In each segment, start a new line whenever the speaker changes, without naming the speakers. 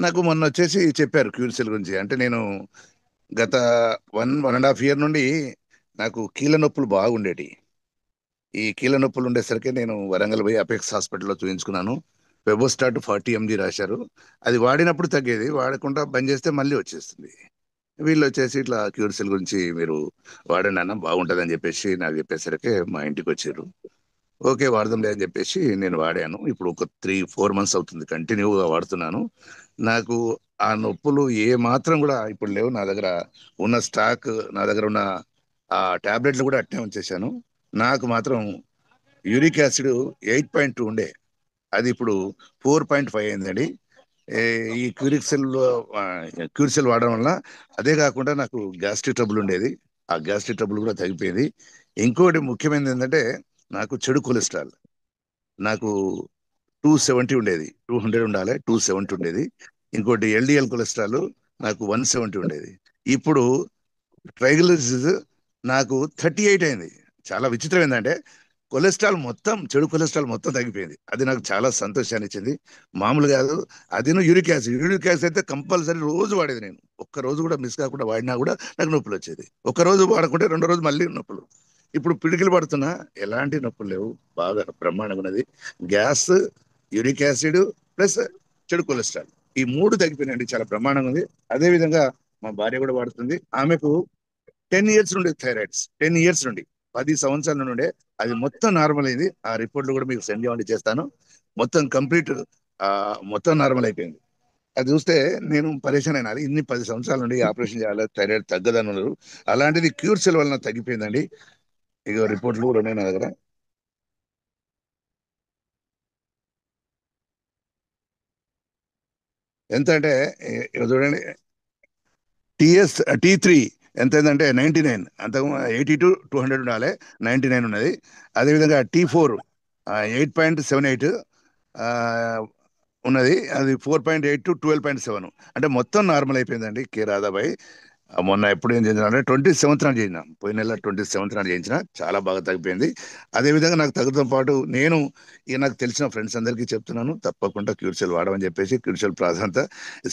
నాకు మొన్నొచ్చేసి చెప్పారు క్యూర్సెల్ గురించి. అంటే నేను గత 1.5 ఇయర్ నుండి నాకు కీళ్ళ నొప్పులు బాగుండేటి. ఈ కీళ్ళ నొప్పులు ఉండేసరికి నేను వరంగల్ పోయి అపెక్స్ హాస్పిటల్‌లో చూయించుకున్నాను. పెబోస్టాట్ 40 ఎంజీ రాశారు. అది వాడినప్పుడు తగ్గేది. వాడకుండా బంద్ చేస్తే మళ్ళీ వచ్చేస్తుంది. వీళ్ళొచ్చేసి ఇట్లా క్యూర్సెల్ గురించి మీరు వాడండి అన్న బాగుంటదని చెప్పేసి నాకు చెప్పేసరికి మా ఇంటికొచ్చిర్రు. ఓకే. వాడదాంలే అని చెప్పేసి నేను వాడాను. ఇప్పుడు ఒక 3, 4 మంత్స్ అవుతుంది కంటిన్యూగా వాడుతున్నాను. నాకు ఆ నొప్పులు ఏ మాత్రం గూడా ఇప్పుడు లేవు. నా దగ్గర ఉన్న స్టాక్, నా దగ్గర ఉన్న ఆ టాబ్లెట్‌లు గూడా అట్నే ఉంచేశాను. నాకు మాత్రం యూరిక్ యాసిడ్ 8.2 ఉండే. అది ఇప్పుడు 4.5 అయిందండి. ఏ ఈ క్యూరిసెల్ వాడడం వల్ల అదే కాకుండా నాకు గ్యాస్ట్రిక్ ట్రబుల్ ఉండేది. ఆ గ్యాస్ట్రిక్ ట్రబుల్ కూడా తగ్గిపోయింది. ఇంకోటి ముఖ్యమైనది ఏంటంటే నాకు చెడు కొలెస్ట్రాల్. నాకు 270 ఉండేది. 200 ఉండాలి. 270 ఉండేది. ఇంకోటి ఎల్‌డిఎల్ కొలెస్ట్రాల్ నాకు 170 ఉండేది. ఇప్పుడు ట్రైగ్లిసరిడ్స్ నాకు 38 అయింది. చాలా విచిత్రం ఏందంటే కొలెస్ట్రాల్ మొత్తం చెడు కొలెస్ట్రాల్ మొత్తం తగ్గిపోయింది. అది నాకు చాలా సంతోషాన్ని ఇచ్చింది. మామూలు కాదు. అదిను యూరిక్ యాసిడ్. యూరిక్ యాసిడ్ అయితే కంపల్సరీ రోజు వాడేది నేను. ఒక్క రోజు కూడా మిస్ కాకుండా వాడినా కూడా నాకు నొప్పులొచ్చేది. ఒక రోజు వాడకుంటే రెండో రోజు మళ్ళీ నొప్పులు. ఇప్పుడు పిడికిలు పడుతున్నా ఎలాంటి నొప్పులు లేవు. బాగా బ్రహ్మాండంగా ఉన్నది. గ్యాస్, యూరిక్ యాసిడ్ ప్లస్ చెడు కొలెస్ట్రాల్ ఈ 3 తగ్గిపోయినాయండి. చాలా బ్రహ్మాండంగా ఉంది. అదే విధంగా మా భార్య కూడా వాడుతుంది. ఆమెకు 10 ఇయర్స్ నుండి థైరాయిడ్స్ 10 ఇయర్స్ నుండి 10 సంవత్సరాల నుండే అది మొత్తం నార్మల్ అయింది. ఆ రిపోర్ట్లు కూడా మీకు సెండ్ చేయమని చేస్తాను. మొత్తం కంప్లీట్ మొత్తం నార్మల్ అయిపోయింది. అది చూస్తే నేను పరేషాన్ అయినా. అది ఇన్ని 10 సంవత్సరాల నుండి ఆపరేషన్ చేయాలి, థైరాయిడ్ తగ్గదన్నారు. అలాంటిది క్యూర్సెల్ వలన తగ్గిపోయిందండి. ఇగో రిపోర్ట్లు కూడా ఉన్నాయి నా దగ్గర. ఎంత అంటే ఇగో చూడండి. టీ3 ఎంత అయిందంటే 99. అంతకు 82, 200 ఉండాలి. 99 ఉన్నది. అదేవిధంగా టీ4 8.78 ఉన్నది. అది 4.8-12.7 అంటే మొత్తం నార్మల్ అయిపోయిందండి. కే రాధాబాయ్ మొన్న ఎప్పుడు ఏం చేయించిన అంటే 27th చేయించిన. పోయిన నెల 27th చేయించిన. చాలా బాగా తగ్గిపోయింది. అదేవిధంగా నాకు తగ్గడంతో పాటు నేను ఇక నాకు తెలిసిన ఫ్రెండ్స్ అందరికీ చెప్తున్నాను తప్పకుండా క్యూర్సెల్ వాడమని చెప్పేసి. క్యూర్సెల్ ప్రాధాన్యత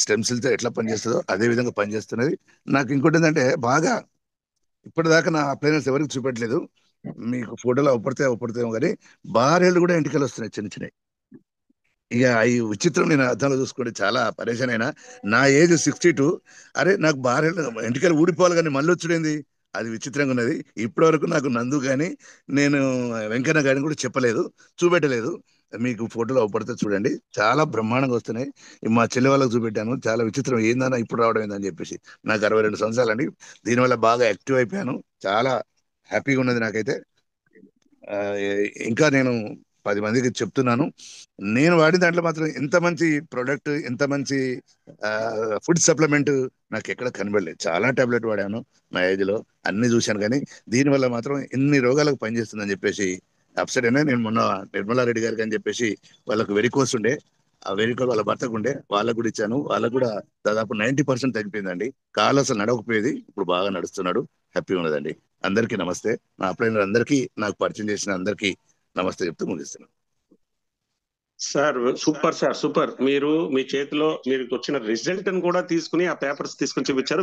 స్టెమ్ సెల్తో ఎట్లా పనిచేస్తుందో అదే విధంగా పనిచేస్తున్నది. నాకు ఇంకోటి ఏంటంటే బాగా ఇప్పటిదాకా నా అప్లయన్స్ ఎవరికి చూపెట్టలేదు. మీకు ఫోటోలో అవపడతాయేమో కానీ బారేళ్ళు కూడా ఇంటికెళ్ళి వస్తున్నాయి చిన్న చిన్నవి. ఇక ఈ విచిత్రం నేను అద్దంలో చూసుకుంటే చాలా పరేషాన్ అయినా. నా ఏజ్ 62. అరే నాకు భార్య ఇంటికెళ్ళి ఊడిపోవాలి కానీ మళ్ళీ వచ్చుడేంది. అది విచిత్రంగా ఉన్నది. ఇప్పటి వరకు నాకు నందు కానీ నేను వెంకన్న గారిని కూడా చెప్పలేదు, చూపెట్టలేదు. మీకు ఫోటోలు అవపడితే చూడండి. చాలా బ్రహ్మాండంగా వస్తున్నాయి. మా చెల్లి వాళ్ళకి చూపెట్టాను. చాలా విచిత్రం ఏందన్నా ఇప్పుడు రావడం ఏందని చెప్పేసి. నాకు 62 సంవత్సరాలండి. దీనివల్ల బాగా యాక్టివ్ అయిపోయాను. చాలా హ్యాపీగా ఉన్నది నాకైతే. ఇంకా నేను 10 మందికి చెప్తున్నాను. నేను వాడిన దాంట్లో మాత్రం ఎంత మంచి ప్రొడక్ట్, ఎంత మంచి ఫుడ్ సప్లిమెంట్ నాకెక్కడ కనబడలేదు. చాలా టాబ్లెట్ వాడాను నా ఏజ్‌లో. అన్నీ చూశాను కానీ, దీనివల్ల మాత్రం ఇన్ని రోగాలకు పనిచేస్తుందని చెప్పేసి అప్సెట్ అయినా. నేను మొన్న నిర్మలారెడ్డి గారికి అని చెప్పేసి వాళ్ళకి వెరికోస్ ఉండే. ఆ వెరికోస్ వాళ్ళ భర్తకుండే. వాళ్ళకి కూడా ఇచ్చాను. వాళ్ళకి కూడా దాదాపు 90% తగ్గిపోయిందండి. కాలు అసలు నడవకపోయేది. ఇప్పుడు బాగా నడుస్తున్నాడు. హ్యాపీగా ఉన్నదండి. అందరికీ నమస్తే. నా అప్లైనర్ అందరికీ, నాకు పరిచయం చేసిన అందరికీ నమస్తే చెప్తూ ముగిస్తున్నాను.
Sir super sir, super. మీరు మీ చేతిలో మీకు వచ్చిన రిజల్ట్ ని కూడా తీసుకుని ఆ పేపర్స్ తీసుకొని చూపించారు.